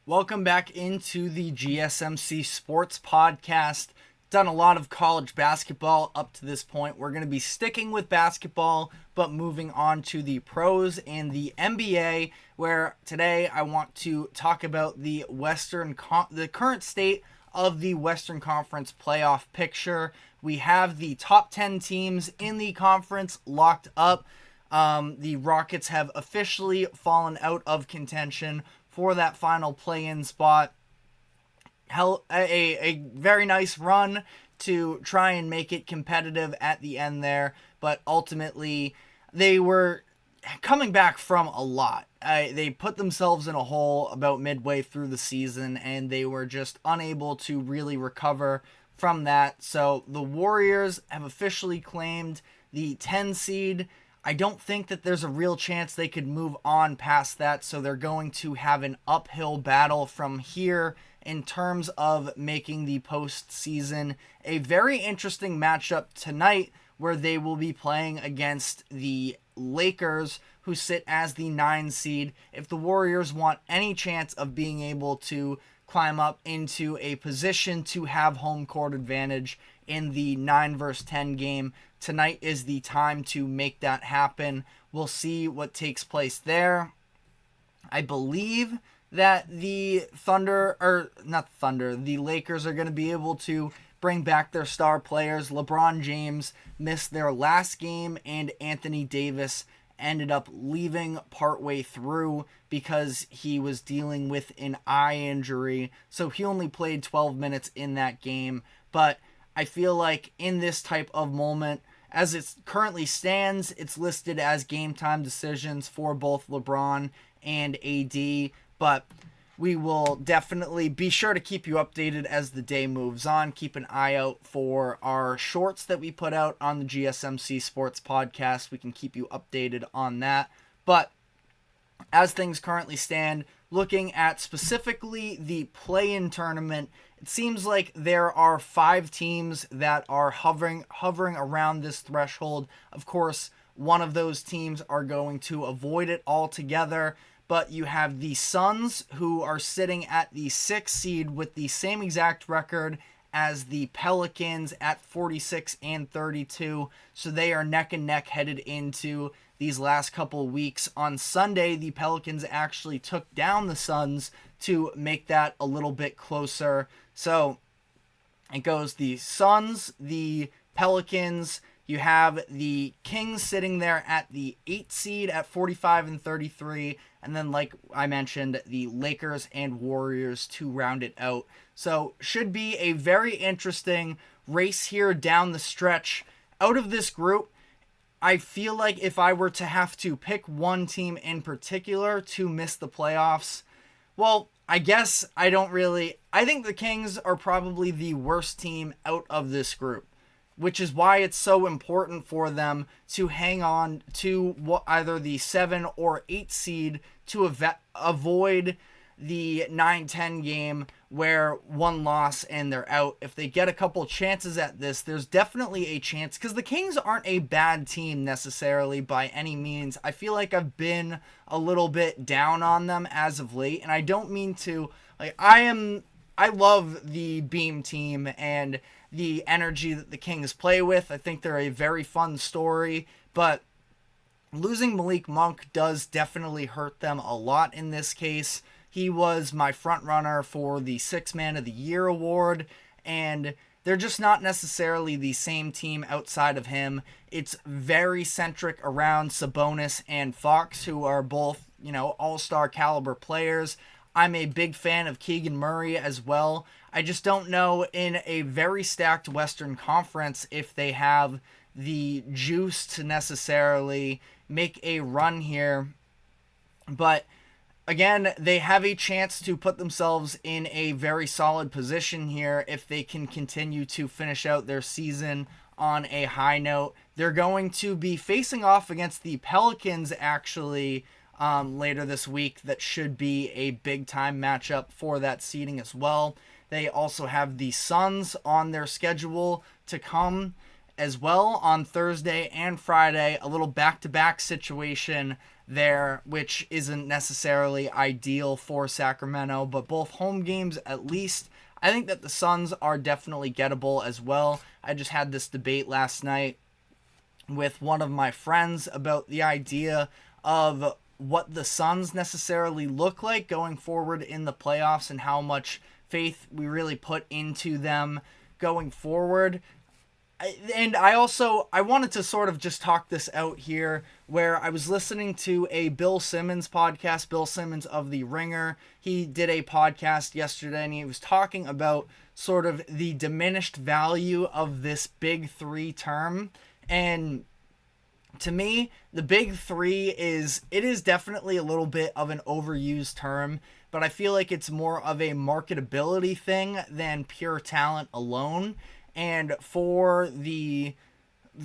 Welcome back into the GSMC Sports Podcast. Done a lot of college basketball up to this point. We're going to be sticking with basketball, but moving on to the pros and the NBA, where today I want to talk about the current state of the Western Conference playoff picture. We have the top 10 teams in the conference locked up. The Rockets have officially fallen out of contention for that final play-in spot. A very nice run to try and make it competitive at the end there, but ultimately they were coming back from a lot. They put themselves in a hole about midway through the season, and they were just unable to really recover from that. So the Warriors have officially claimed the 10 seed. I don't think that there's a real chance they could move on past that, so they're going to have an uphill battle from here in terms of making the postseason. A very interesting matchup tonight where they will be playing against the Lakers, who sit as the 9 seed. If the Warriors want any chance of being able to climb up into a position to have home court advantage in the 9 versus 10 game, tonight is the time to make that happen. We'll see what takes place there. I believe that the Lakers are going to be able to bring back their star players. LeBron James missed their last game, and Anthony Davis ended up leaving partway through because he was dealing with an eye injury. So he only played 12 minutes in that game. But I feel like in this type of moment, as it currently stands, it's listed as game time decisions for both LeBron and AD. But we will definitely be sure to keep you updated as the day moves on. Keep an eye out for our shorts that we put out on the GSMC Sports Podcast. We can keep you updated on that. But as things currently stand, looking at specifically the play-in tournament, it seems like there are 5 teams that are hovering around this threshold. Of course, one of those teams are going to avoid it altogether. But you have the Suns, who are sitting at the 6th seed with the same exact record as the Pelicans at 46 and 32. So they are neck and neck headed into these last couple weeks. On Sunday, the Pelicans actually took down the Suns to make that a little bit closer. So it goes the Suns, the Pelicans. You have the Kings sitting there at the 8th seed at 45 and 33. And then, like I mentioned, the Lakers and Warriors to round it out. So should be a very interesting race here down the stretch. Out of this group, I feel like if I were to have to pick one team in particular to miss the playoffs, well, I guess I think the Kings are probably the worst team out of this group, which is why it's so important for them to hang on to either the 7 or 8 seed to avoid the 9-10 game where one loss and they're out. If they get a couple chances at this, there's definitely a chance, because the Kings aren't a bad team necessarily by any means. I feel like I've been a little bit down on them as of late, and I don't mean to. I love the Beam team and the energy that the Kings play with. I think they're a very fun story, but losing Malik Monk does definitely hurt them a lot in this case. He was my front runner for the 6th Man of the Year award, and they're just not necessarily the same team outside of him. It's very centric around Sabonis and Fox, who are both, all-star caliber players. I'm a big fan of Keegan Murray as well. I just don't know in a very stacked Western Conference if they have the juice to necessarily make a run here. But again, they have a chance to put themselves in a very solid position here if they can continue to finish out their season on a high note. They're going to be facing off against the Pelicans actually later this week. That should be a big-time matchup for that seeding as well. They also have the Suns on their schedule to come as well on Thursday and Friday, a little back-to-back situation there, which isn't necessarily ideal for Sacramento, but both home games at least, I think that the Suns are definitely gettable as well. I just had this debate last night with one of my friends about the idea of what the Suns necessarily look like going forward in the playoffs and how much faith we really put into them going forward. I wanted to sort of just talk this out here, where I was listening to a Bill Simmons podcast, Bill Simmons of The Ringer. He did a podcast yesterday, and he was talking about sort of the diminished value of this big three term. And to me, the big three is definitely a little bit of an overused term, but I feel like it's more of a marketability thing than pure talent alone. And for the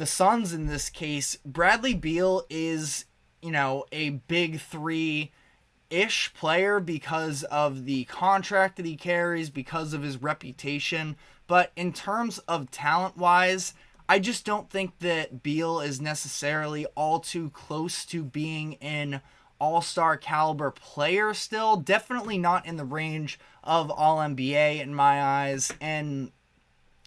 Suns in this case, Bradley Beal is, a big three-ish player because of the contract that he carries, because of his reputation. But in terms of talent-wise, I just don't think that Beal is necessarily all too close to being an all-star caliber player still. Definitely not in the range of All-NBA in my eyes. And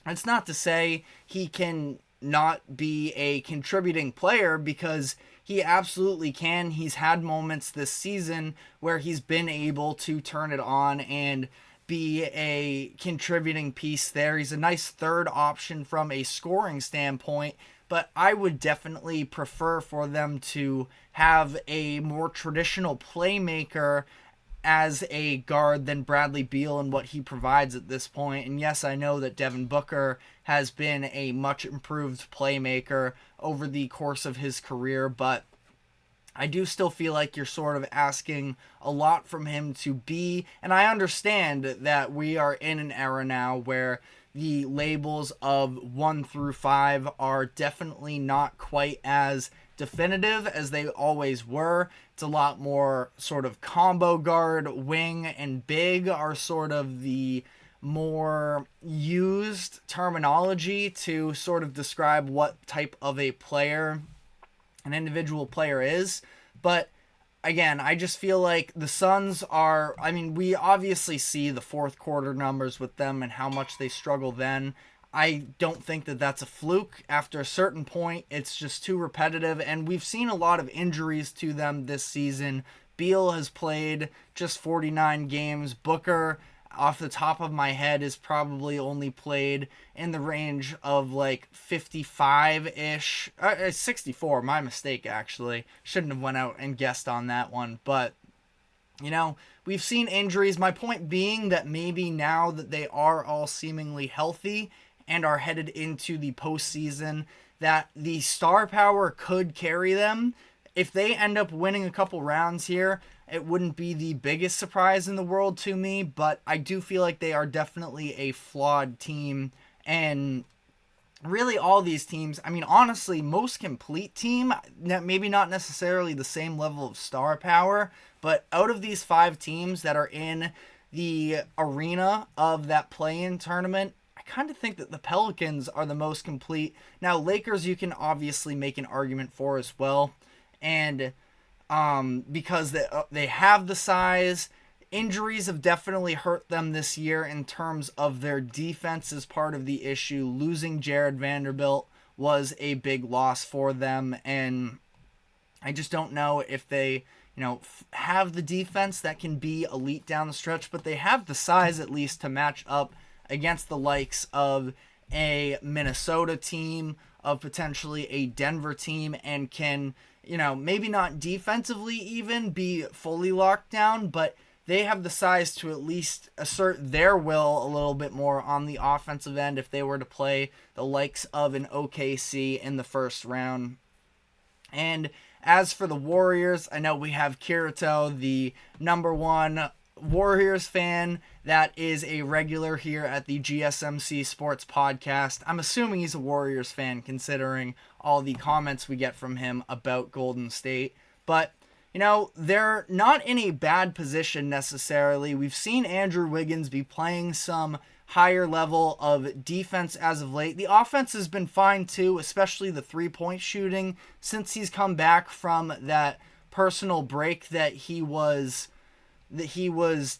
it's not to say he can not be a contributing player, because he absolutely can. He's had moments this season where he's been able to turn it on and be a contributing piece there. He's a nice third option from a scoring standpoint, but I would definitely prefer for them to have a more traditional playmaker as a guard than Bradley Beal and what he provides at this point. And yes, I know that Devin Booker has been a much improved playmaker over the course of his career, but I do still feel like you're sort of asking a lot from him to be, and I understand that we are in an era now where the labels of 1 through 5 are definitely not quite as definitive as they always were. It's a lot more sort of combo guard, wing, and big are sort of the more used terminology to sort of describe what type of a player an individual player is. But again, I just feel like the Suns are, we obviously see the fourth quarter numbers with them and how much they struggle then. I don't think that that's a fluke. After a certain point, it's just too repetitive, and we've seen a lot of injuries to them this season. Beal has played just 49 games. Booker, off the top of my head, is probably only played in the range of like 55-ish. 64, my mistake, actually. Shouldn't have went out and guessed on that one. But, we've seen injuries. My point being that maybe now that they are all seemingly healthy and are headed into the postseason, that the star power could carry them. If they end up winning a couple rounds here, it wouldn't be the biggest surprise in the world to me, but I do feel like they are definitely a flawed team. And really all these teams, honestly, most complete team, maybe not necessarily the same level of star power, but out of these 5 teams that are in the arena of that play-in tournament, I kind of think that the Pelicans are the most complete. Now, Lakers you can obviously make an argument for as well, and because they have the size. Injuries have definitely hurt them this year in terms of their defense is part of the issue. Losing Jared Vanderbilt was a big loss for them, and I just don't know if they have the defense that can be elite down the stretch, but they have the size at least to match up against the likes of a Minnesota team, of potentially a Denver team, and can, maybe not defensively even be fully locked down, but they have the size to at least assert their will a little bit more on the offensive end if they were to play the likes of an OKC in the first round. And as for the Warriors, I know we have Kirito, the number one Warriors fan that is a regular here at the GSMC Sports Podcast. I'm assuming he's a Warriors fan considering all the comments we get from him about Golden State. But, they're not in a bad position necessarily. We've seen Andrew Wiggins be playing some higher level of defense as of late. The offense has been fine too, especially the 3-point shooting since he's come back from that personal break that he was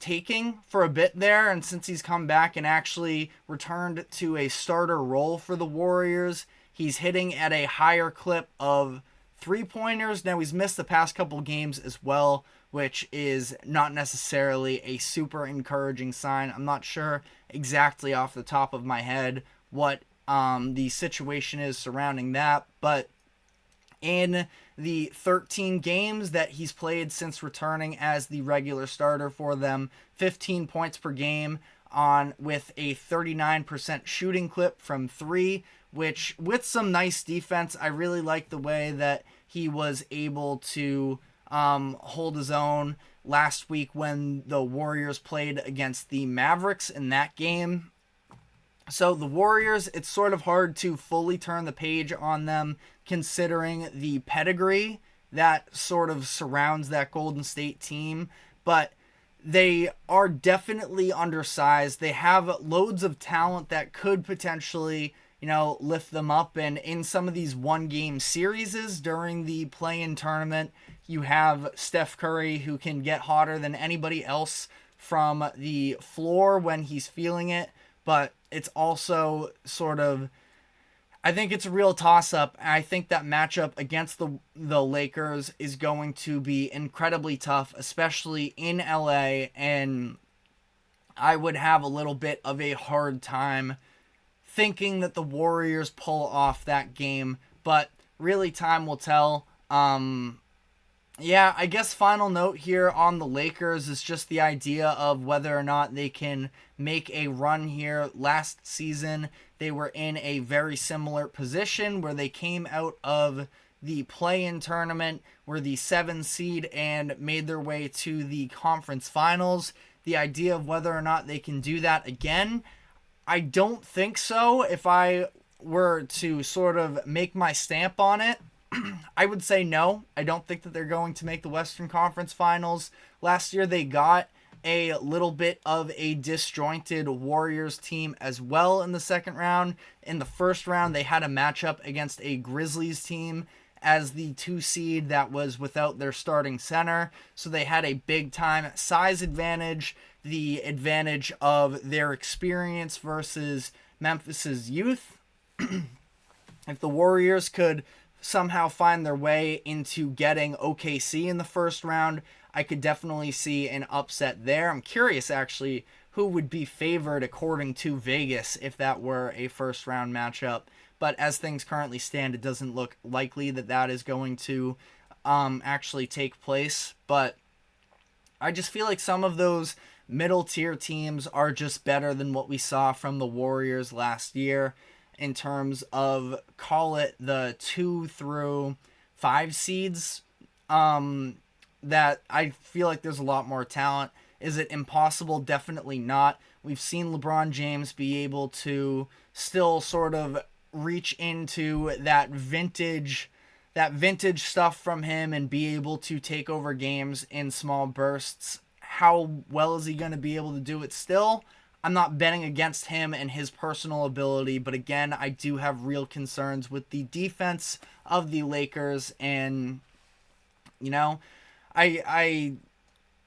taking for a bit there, and since he's come back and actually returned to a starter role for the Warriors, he's hitting at a higher clip of three-pointers. Now, he's missed the past couple games as well, which is not necessarily a super encouraging sign. I'm not sure exactly off the top of my head what the situation is surrounding that, but in the 13 games that he's played since returning as the regular starter for them, 15 points per game with a 39% shooting clip from three, which with some nice defense, I really like the way that he was able to hold his own last week when the Warriors played against the Mavericks in that game. So the Warriors, it's sort of hard to fully turn the page on them considering the pedigree that sort of surrounds that Golden State team, but they are definitely undersized. They have loads of talent that could potentially, lift them up, and in some of these one-game series during the play-in tournament, you have Steph Curry, who can get hotter than anybody else from the floor when he's feeling it, but it's also sort of, I think it's a real toss-up. I think that matchup against the Lakers is going to be incredibly tough, especially in LA, and I would have a little bit of a hard time thinking that the Warriors pull off that game, but really time will tell. I guess final note here on the Lakers is just the idea of whether or not they can make a run here. Last season, they were in a very similar position where they came out of the play-in tournament, were the 7 seed, and made their way to the conference finals. The idea of whether or not they can do that again, I don't think so. If I were to sort of make my stamp on it, I would say no. I don't think that they're going to make the Western Conference Finals. Last year they got a little bit of a disjointed Warriors team as well in the second round. In the first round, they had a matchup against a Grizzlies team as the 2 seed that was without their starting center. So they had a big time size advantage, the advantage of their experience versus Memphis's youth. If the Warriors could somehow find their way into getting OKC in the first round, I could definitely see an upset there. I'm curious, actually, who would be favored according to Vegas if that were a first round matchup. But as things currently stand, it doesn't look likely that that is going to actually take place. But I just feel like some of those middle tier teams are just better than what we saw from the Warriors last year in terms of, call it the 2 through 5 seeds, that I feel like there's a lot more talent. Is it impossible? Definitely not. We've seen LeBron James be able to still sort of reach into that vintage stuff from him and be able to take over games in small bursts. How well is he going to be able to do it still? I'm not betting against him and his personal ability, but again, I do have real concerns with the defense of the Lakers, and I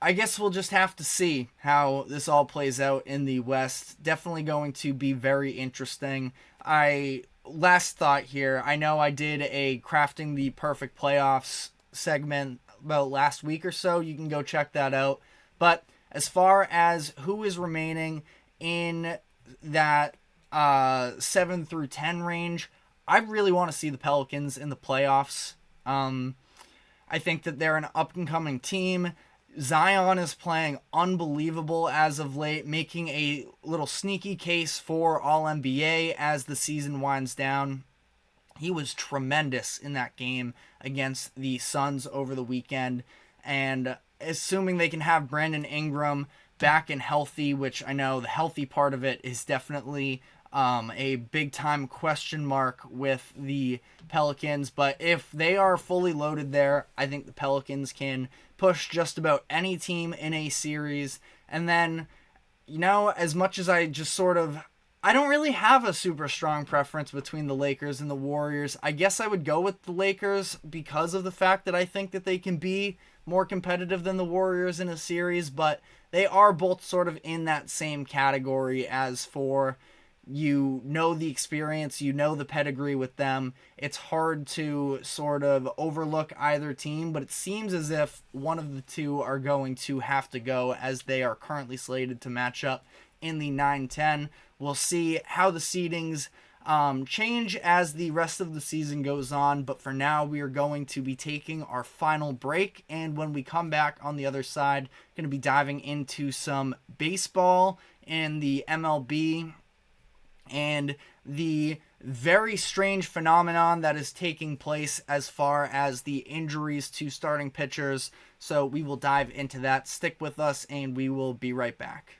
guess we'll just have to see how this all plays out in the West. Definitely going to be very interesting. Last thought here, I know I did a Crafting the Perfect Playoffs segment about last week or so. You can go check that out. But as far as who is remaining in that 7 through 10 range, I really want to see the Pelicans in the playoffs. I think that they're an up-and-coming team. Zion is playing unbelievable as of late, making a little sneaky case for All-NBA as the season winds down. He was tremendous in that game against the Suns over the weekend, and assuming they can have Brandon Ingram back and healthy, which I know the healthy part of it is definitely a big-time question mark with the Pelicans, but if they are fully loaded there, I think the Pelicans can push just about any team in a series. And then, as much as I I don't really have a super strong preference between the Lakers and the Warriors. I guess I would go with the Lakers because of the fact that I think that they can be more competitive than the Warriors in a series, but they are both sort of in that same category as for the experience, the pedigree with them. It's hard to sort of overlook either team, but it seems as if one of the two are going to have to go as they are currently slated to match up in the 9-10. We'll see how the seedings change as the rest of the season goes on, but for now we are going to be taking our final break, and when we come back on the other side, going to be diving into some baseball and the MLB and the very strange phenomenon that is taking place as far as the injuries to starting pitchers. So we will dive into that. Stick with us and we will be right back.